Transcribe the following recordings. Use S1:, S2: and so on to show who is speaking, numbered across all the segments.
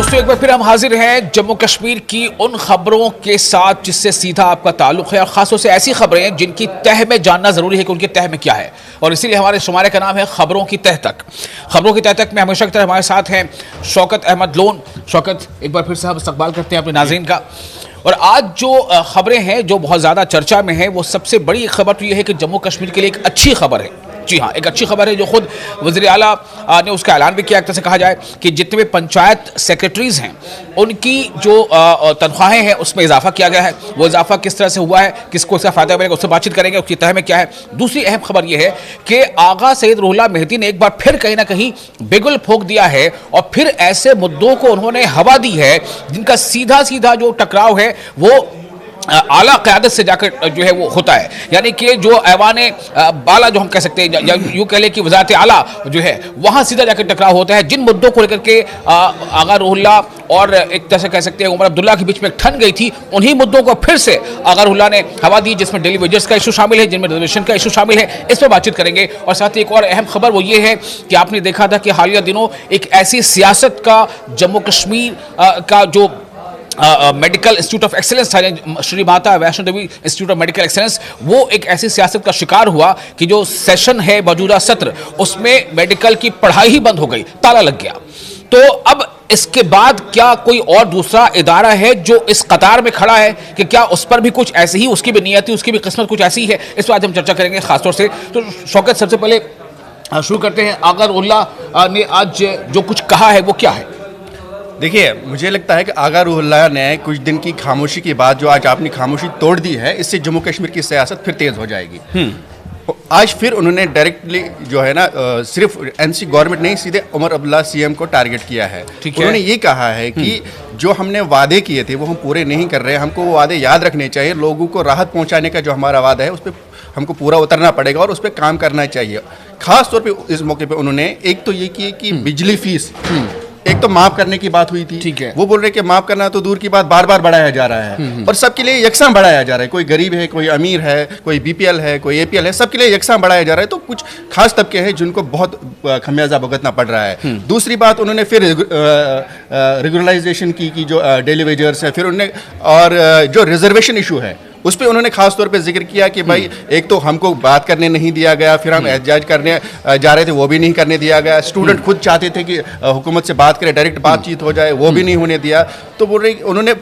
S1: दोस्तों एक बार फिर हम हाजिर हैं जम्मू कश्मीर की उन खबरों के साथ जिससे सीधा आपका ताल्लुक है और खासतौर से ऐसी खबरें जिनकी तह में जानना जरूरी है कि उनके तह में क्या है। और इसीलिए हमारे शुमारे का नाम है खबरों की तह तक। खबरों की तह तक में हमेशा की तरह हमारे साथ हैं शौकत अहमद लोन। शौकत, एक बार फिर से हम इस्तकबाल करते हैं अपने नाज़रीन का। और आज जो खबरें हैं जो बहुत ज़्यादा चर्चा में है, वो सबसे बड़ी खबर तो ये है कि जम्मू कश्मीर के लिए एक अच्छी खबर है। जी हाँ, एक अच्छी खबर है जो खुद वज़ीर आला ने उसका ऐलान भी किया। एक तरह से कहा जाए कि जितने भी पंचायत सेक्रेटरीज़ हैं उनकी जो तनख्वाहें हैं उसमें इजाफा किया गया है। वो इजाफा किस तरह से हुआ है, किसको इसका फ़ायदा मिलेगा, उससे बातचीत करेंगे। उसकी तह में क्या है। दूसरी अहम खबर यह है कि आगा सैयद रूहुल्लाह मेहदी ने एक बार फिर कहीं ना कहीं बिगुल फूंक दिया है और फिर ऐसे मुद्दों को उन्होंने हवा दी है जिनका सीधा सीधा जो टकराव है वो आला क़यादत से जाकर जो है वो होता है। यानी कि जो ऐवान बाला जो हम कह सकते हैं या यूँ कह लें कि वज़ारत आला जो है वहाँ सीधा जाकर टकराव होता है। जिन मुद्दों को लेकर के आगा रूहुल्लाह और एक तरह से कह सकते हैं उमर अब्दुल्ला के बीच में ठन गई थी, उन्हीं मुद्दों को फिर से आगा रूहुल्लाह ने हवा दी, जिसमें डेली वेजेस का इशू शामिल है, जिनमें रिजर्वेशन का इशू शामिल है। इस पर बातचीत करेंगे। और साथ ही एक और अहम खबर वो ये है कि आपने देखा था कि हालिया दिनों एक ऐसी सियासत का जम्मू कश्मीर का जो मेडिकल इंस्टीट्यूट ऑफ एक्सेलेंस था, Shri Mata Vaishno Devi institute of medical excellence, वो एक ऐसी सियासत का शिकार हुआ कि जो सेशन है मौजूदा सत्र उसमें मेडिकल की पढ़ाई ही बंद हो गई, ताला लग गया। तो अब इसके बाद क्या कोई और दूसरा इदारा है जो इस कतार में खड़ा है कि क्या उस पर भी कुछ ऐसी ही उसकी भी नीयत है, उसकी भी किस्मत कुछ ऐसी है? इस पर आज हम चर्चा करेंगे खासतौर से। तो शौकत, सबसे पहले शुरू करते हैं, आगा रूहुल्लाह ने आज जो कुछ कहा है वो क्या है?
S2: देखिए, मुझे लगता है कि आगा रूहुल्लाह ने कुछ दिन की खामोशी के बाद जो आज आपने खामोशी तोड़ दी है, इससे जम्मू कश्मीर की सियासत फिर तेज़ हो जाएगी। आज फिर उन्होंने डायरेक्टली जो है ना सिर्फ एनसी गवर्नमेंट नहीं, सीधे उमर अब्दुल्ला सीएम को टारगेट किया है। उन्होंने ये कहा है कि जो हमने वादे किए थे वो हम पूरे नहीं कर रहे हैं, हमको वो वादे याद रखने चाहिए। लोगों को राहत पहुंचाने का जो हमारा वादा है उस पर हमको पूरा उतरना पड़ेगा और उस पर काम करना चाहिए। खास तौर पे इस मौके पे उन्होंने एक तो ये किए कि बिजली फीस एक तो माफ करने की बात हुई थी।
S1: ठीक है।
S2: वो बोल रहे कि माफ करना तो दूर की बात, बार बार बढ़ाया जा रहा है और सबके लिए यकसां बढ़ाया जा रहा है। कोई गरीब है, कोई अमीर है, कोई बीपीएल है, कोई एपीएल है, सबके लिए यकसां बढ़ाया जा रहा है। तो कुछ खास तबके हैं जिनको बहुत खमियाजा भुगतना पड़ रहा है। दूसरी बात, उन्होंने फिर रेगुलराइजेशन की जो डेली वेजर्स है, फिर उन्होंने और जो रिजर्वेशन इशू है उस पर उन्होंने खास तौर पे जिक्र किया कि भाई एक तो हमको बात करने नहीं दिया गया, फिर हम एहतजाज करने जा रहे थे वो भी नहीं करने दिया गया। स्टूडेंट खुद चाहते थे कि हुकूमत से बात करें, डायरेक्ट बातचीत हो जाए, वो भी नहीं होने दिया। तो बोल रहे उन्होंने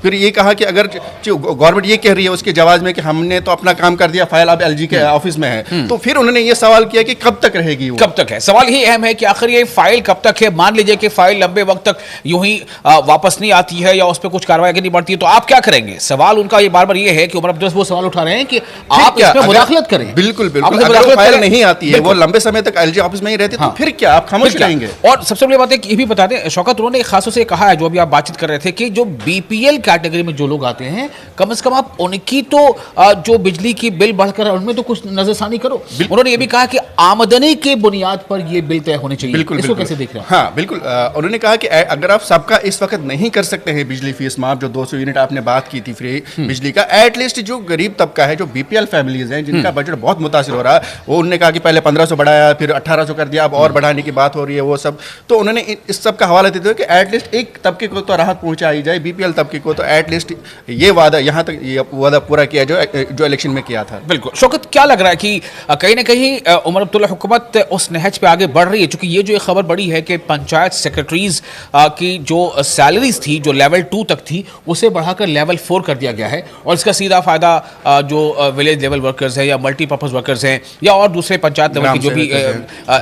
S2: फिर ये कहा कि अगर गवर्नमेंट ये कह रही है उसके जवाब में कि हमने तो अपना काम कर दिया, फाइल अब एलजी के ऑफिस में है, तो फिर उन्होंने ये सवाल किया कि कब तक रहेगी वो?
S1: कब तक है? सवाल ही अहम है कि आखिर ये फाइल कब तक है। मान लीजिए कि फाइल लंबे वक्त तक यूं ही वापस नहीं आती है या उस पर कुछ कार्रवाई करनी पड़ती है, तो आप क्या करेंगे? सवाल उनका ये बार बार ये है कि उमर अब्दुल्ला वो सवाल उठा रहे हैं कि आप इसमें मुदाखलत करें।
S2: बिल्कुल बिल्कुल, अगर फाइल नहीं आती है, वो लंबे समय तक एलजी ऑफिस में ही रहते, तो फिर क्या आप खामोश रहेंगे?
S1: और सबसे बड़ी बात है कि ये भी बता दें शौकत, उन्होंने खासों से कहा है, जो अभी आप बातचीत कर रहे थे, कि जो बीपीएल कैटेगरी में जो लोग आते हैं कम से कम आप उनकी तो जो बिजली की बिल बढ़कर उनमें तो कुछ नजरसानी करो। उन्होंने ये भी कहा कि आमदनी के बुनियाद पर ये बिल तय होने चाहिए।
S2: बिल्कुल,
S1: इसको कैसे देख रहे हैं?
S2: हाँ बिल्कुल, उन्होंने कहा कि अगर आप सबका इस वक्त नहीं कर सकते हैं बिजली फीस माफ, जो 200 यूनिट आपने बात की थी फ्री बिजली का, एटलीस्ट जो गरीब तबका है, जो बीपीएल फैमिलीज हैं जिनका बजट बहुत मुतासिर हो रहा है, वो उन्होंने कहा कि पहले 1500 बढ़ाया, फिर 1800 कर दिया, अब और बढ़ाने की बात हो रही है, वो सब। तो उन्होंने इस सब का हवाला देते हुए कि एटलीस्ट एक तबके को तो राहत पहुंचाई जाए, बीपीएल तबके को तो एटलीस्ट ये वादा, यहाँ तक ये वादा पूरा किया जो इलेक्शन में किया था।
S1: बिल्कुल। शौकत, क्या लग रहा है कि कहीं ना कहीं उमर अब्दुल्ला हुकूमत उस नहज पे आगे बढ़ रही है? चूंकि ये जो एक खबर बड़ी है कि पंचायत सेक्रेटरीज की जो सैलरीज थी, जो लेवल 2 तक थी, उसे बढ़ाकर लेवल 4 कर दिया गया है और इसका सीधा फायदा जो विलेज लेवल वर्कर्स हैं या मल्टीपर्पज वर्कर्स हैं या और दूसरे पंचायत लेवल के जो भी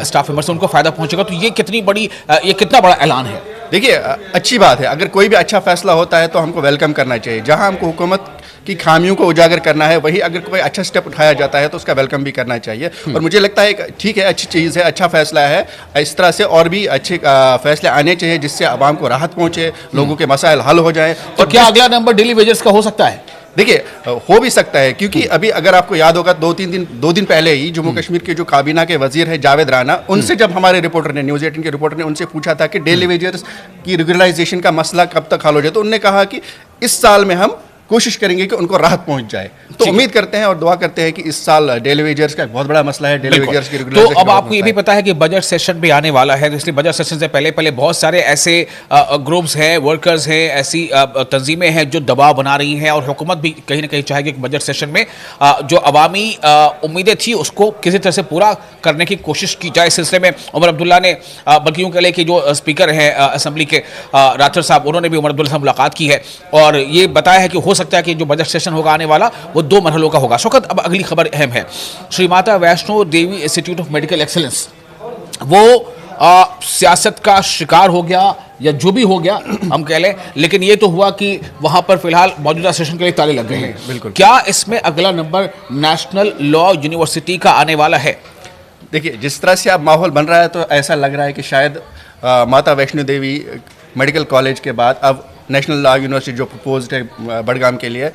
S1: स्टाफ मेंबर्स हैं उनको फायदा पहुंचेगा। तो ये कितना बड़ा ऐलान है?
S2: देखिए, अच्छी बात है, अगर कोई भी अच्छा फैसला होता है तो हमको वेलकम करना चाहिए। जहां हमको हुकूमत की खामियों को उजागर करना है, वही अगर कोई अच्छा स्टेप उठाया जाता है तो उसका वेलकम भी करना चाहिए। और मुझे लगता है ठीक है, अच्छी चीज़ है, अच्छा फैसला है। इस तरह से और भी अच्छे फैसले आने चाहिए जिससे आवाम को राहत पहुंचे, लोगों के मसाइल हल हो जाए।
S1: और क्या अगला नंबर डेली वेजेस का हो सकता है?
S2: देखिए, हो भी सकता है, क्योंकि अभी अगर आपको याद होगा 2 दिन पहले ही जम्मू कश्मीर के जो काबीना के वजीर है जावेद राना, उनसे जब हमारे रिपोर्टर ने, न्यूज़ 18 के रिपोर्टर ने उनसे पूछा था कि डेली वेजर्स की रेगुलराइजेशन का मसला कब तक हल हो जाए, तो उन्होंने कहा कि इस साल में हम कोशिश करेंगे कि उनको राहत पहुंच जाए। तो उम्मीद करते हैं और दुआ करते हैं कि इस साल डेली वेजर्स का एक बहुत बड़ा मसला है, डेली वेजर्स की
S1: तो
S2: रेगुलराइजेशन
S1: अब आपको ये भी पता है कि बजट सेशन भी आने वाला है, तो इसलिए बजट सेशन से पहले पहले बहुत सारे ऐसे ग्रुप्स हैं, वर्कर्स हैं, ऐसी तंजीमें हैं जो दबाव बना रही हैं, और हुकूमत भी कहीं ना कहीं चाहेगी कि बजट सेशन में जो अवामी उम्मीदें थी उसको किसी तरह से पूरा करने की कोशिश की जाए। इस सिलसिले में उमर अब्दुल्ला ने, बल्कि यूँ कह लें कि जो स्पीकर हैं असम्बली के राठौर साहब, उन्होंने भी उमर अब्दुल्ला से मुलाकात की है और ये बताया है कि हो सकता है कि जो बजट सेशन होगा आने वाला वो 2 मरहलों का होगा। शौकत, अब अगली खबर अहम है। Shri Mata Vaishno Devi institute of medical excellence वो सियासत का शिकार हो गया या जो भी हो गया हम कह लें, लेकिन ये तो हुआ कि वहां पर फिलहाल मौजूदा सेशन के लिए ताले लग गए हैं।
S2: बिल्कुल।
S1: क्या इसमें अगला नंबर नेशनल लॉ यूनिवर्सिटी का आने वाला है?
S2: देखिए, जिस तरह से अब माहौल बन रहा है तो ऐसा लग रहा है कि शायद माता वैष्णो देवी मेडिकल कॉलेज के बाद अब नेशनल लॉ यूनिवर्सिटी जो प्रपोज्ड है बडगाम के लिए,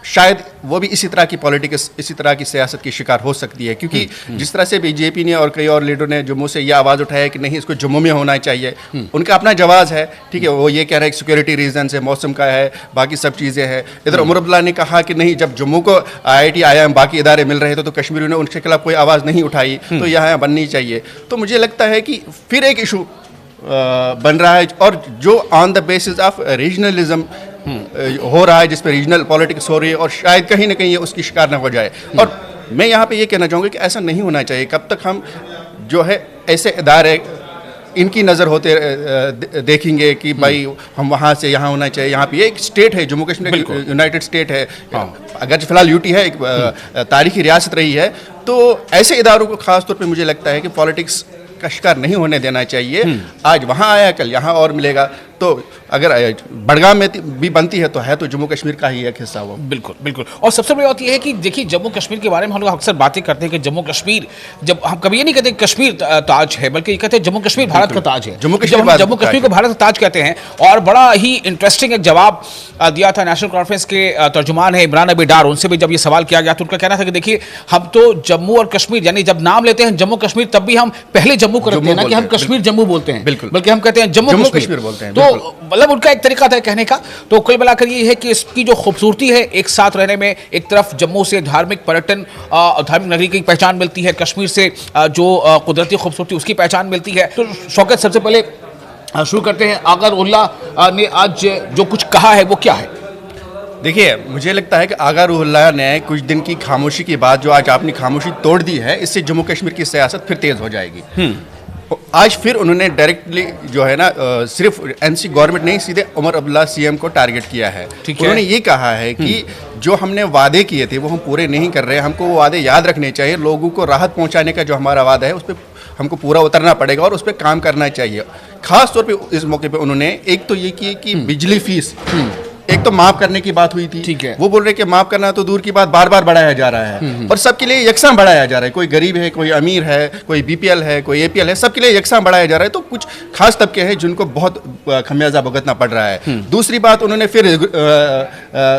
S2: शायद वो भी इसी तरह की पॉलिटिक्स, इसी तरह की सियासत की शिकार हो सकती है। क्योंकि जिस तरह से बीजेपी ने और कई और लीडरों ने जम्मू से ये आवाज़ उठाया कि नहीं, इसको जम्मू में होना चाहिए, उनका अपना जवाब है, ठीक है, वो ये कह रहे हैं कि सिक्योरिटी रीजन है, मौसम का है, बाकी सब चीज़ें हैं। इधर उमर अब्दुल्ला ने कहा कि नहीं, जब जम्मू को IIT IIM बाकी इदारे मिल रहे थे तो कश्मीरियों ने उनके खिलाफ कोई आवाज़ नहीं उठाई, तो यहाँ बननी चाहिए। तो मुझे लगता है कि फिर एक इशू बन रहा है, और जो on the basis of regionalism हो रहा है, जिस पर रीजनल पॉलिटिक्स हो रही है, और शायद कहीं ना कहीं ये उसकी शिकार न हो जाए। और मैं यहाँ पे ये कहना चाहूँगा कि ऐसा नहीं होना चाहिए। कब तक हम जो है ऐसे इदारे इनकी नज़र होते देखेंगे कि भाई हम वहाँ से यहाँ होना चाहिए, यहाँ पे एक स्टेट है, जम्मू कश्मीर यूनाइटेड स्टेट है, अगर फिलहाल यूटी है, एक तारीखी रियासत रही है, तो ऐसे इदारों को खास तौर पे मुझे लगता है कि पॉलिटिक्स का शिकार नहीं होने देना चाहिए। आज वहाँ आया, कल यहाँ और मिलेगा। तो अगर बडगाम में भी बनती है तो जम्मू कश्मीर का ही एक हिस्सा वो।
S1: बिल्कुल बिल्कुल। और सबसे बड़ी बात यह है कि देखिए, जम्मू कश्मीर के बारे में हम लोग अक्सर बातें करते हैं कि जम्मू कश्मीर, जब हम कभी ये नहीं कहते कश्मीर ताज है, बल्कि ये कहते हैं जम्मू कश्मीर भारत का ताज है। जम्मू कश्मीर को भारत का ताज कहते हैं। और बड़ा ही इंटरेस्टिंग एक जवाब दिया था नेशनल कॉन्फ्रेंस के तर्जुमान है इमरान अबी डार, उनसे भी जब ये सवाल किया गया तो उनका कहना था कि देखिए, हम तो जम्मू और कश्मीर, यानी जब नाम लेते हैं जम्मू कश्मीर, तब भी हम पहले जम्मू को रखते हैं ना कि हम कश्मीर जम्मू बोलते हैं, बिल्कुल, बल्कि हम कहते हैं जम्मू कश्मीर बोलते हैं। तो मतलब उनका एक तरीका था कहने का। तो कुल मिलाकर ये है कि इसकी जो खूबसूरती है एक साथ रहने में, एक तरफ जम्मू से धार्मिक पर्यटन, धार्मिक नगरी की पहचान मिलती है, कश्मीर से जो कुदरती खूबसूरती उसकी पहचान मिलती है। तो शौकत, सबसे पहले शुरू करते हैं, आगर उल्लाह ने आज जो कुछ कहा है वो क्या है?
S2: देखिए, मुझे लगता है कि आगा रूहुल्लाह ने कुछ दिन की खामोशी के बाद जो आज आपने खामोशी तोड़ दी है, इससे जम्मू कश्मीर की सियासत फिर तेज हो जाएगी। आज फिर उन्होंने डायरेक्टली जो है ना, सिर्फ एनसी गवर्नमेंट नहीं, सीधे उमर अब्दुल्ला CM को टारगेट किया है। उन्होंने ये कहा है कि जो हमने वादे किए थे वो हम पूरे नहीं कर रहे हैं, हमको वो वादे याद रखने चाहिए, लोगों को राहत पहुंचाने का जो हमारा वादा है उस पर हमको पूरा उतरना पड़ेगा और उस पर काम करना चाहिए। खास तौर पे इस मौके पे उन्होंने एक तो ये किए कि बिजली फीस एक तो माफ करने की बात हुई थी,
S1: ठीक है,
S2: वो बोल रहे कि माफ करना तो दूर की बात, बार बार बढ़ाया जा रहा है और सबके लिए यकसा बढ़ाया जा रहा है। कोई गरीब है, कोई अमीर है, कोई BPL है, कोई APL है, सबके लिए यकसा बढ़ाया जा रहा है। तो कुछ खास तबके हैं जिनको बहुत खमियाजा भुगतना पड़ रहा है। दूसरी बात, उन्होंने फिर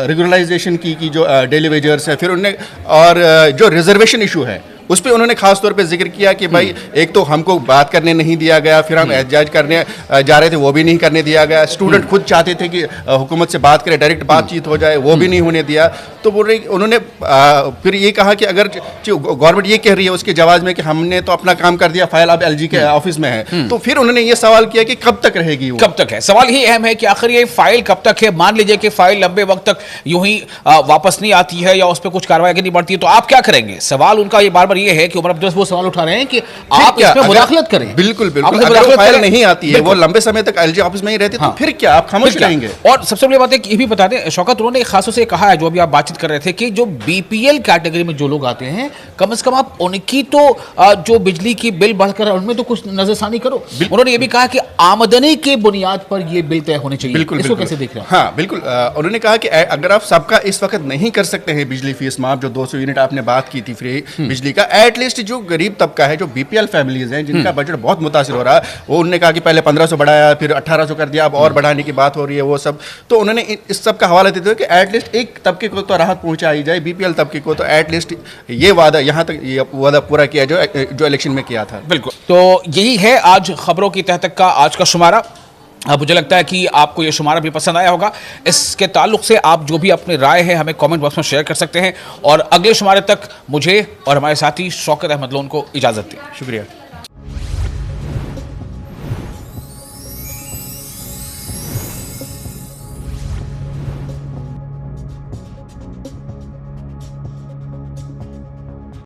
S2: रेगुलराइजेशन की जो डेली वेजर्स है, फिर उन्होंने और जो रिजर्वेशन इशू है उस पर उन्होंने खास तौर पे जिक्र किया कि भाई एक तो हमको बात करने नहीं दिया गया, फिर हम एहतजाज करने जा रहे थे वो भी नहीं करने दिया गया। स्टूडेंट खुद चाहते थे कि हुकूमत से बात करें, डायरेक्ट बातचीत हो जाए, वो भी नहीं होने दिया। तो बोल रहे उन्होंने फिर ये कहा कि अगर गवर्नमेंट ये कह रही है उसके जवाब में कि हमने तो अपना काम कर दिया, फाइल अब LG के ऑफिस में है, तो फिर उन्होंने ये सवाल किया कि कब तक रहेगी वो?
S1: कब तक है, सवाल ही अहम है कि आखिर ये फाइल कब तक है। मान लीजिए कि फाइल लंबे वक्त तक यूं ही वापस नहीं आती है या उस पर कुछ कार्रवाई करनी पड़ती है, तो आप क्या करेंगे? सवाल उनका ये बार बार ये है कि उमर अब्दुल्ला वो सवाल उठा रहे हैं कि आप इसमें मुदाखलत करें।
S2: बिल्कुल बिल्कुल, अगर फाइल नहीं आती है, वो लंबे समय तक LG ऑफिस में ही रहती, तो फिर क्या आप खामोश रहेंगे? और
S1: सबसे बड़ी बात है कि ये भी बता दें शौकत, उन्होंने खासतौर से कहा है, जो अभी आप बातचीत कर रहे थे, कि जो BPL कैटेगरी में जो लोग आते हैं, कम से कम आप उनकी तो जो बिजली की बिल बढ़कर उनमें तो कुछ नजरसानी करो। उन्होंने ये भी कहा कि आमदनी के बुनियाद पर ये बिल तय होने चाहिए।
S2: बिल्कुल,
S1: इसको कैसे देख रहे हैं?
S2: हाँ बिल्कुल, उन्होंने कहा कि अगर आप सबका इस वक्त नहीं कर सकते हैं बिजली फीस माफ, जो 200 यूनिट आपने बात की थी फ्री बिजली का, एटलीस्ट जो गरीब तबका है, जो BPL फैमिलीज हैं जिनका बजट बहुत मुतासिर हो रहा है, वो उन्होंने कहा कि पहले 1500 बढ़ाया, फिर 1800 कर दिया, अब और बढ़ाने की बात हो रही है, वो सब। तो उन्होंने इस सब का हवाला देते हुए कि एटलीस्ट एक तबके को तो राहत पहुंचाई जाए, BPL तबके को तो एटलीस्ट ये वादा, यहाँ तक ये वादा पूरा किया जो इलेक्शन में किया था।
S1: बिल्कुल, तो यही है आज खबरों की तह तक का आज का शुमारा। मुझे लगता है कि आपको ये शुमारा भी पसंद आया होगा। इसके ताल्लुक से आप जो भी अपनी राय है हमें कमेंट बॉक्स में शेयर कर सकते हैं और अगले शुमारे तक मुझे और हमारे साथी शौकत अहमद लोन को इजाज़त दें।
S2: शुक्रिया।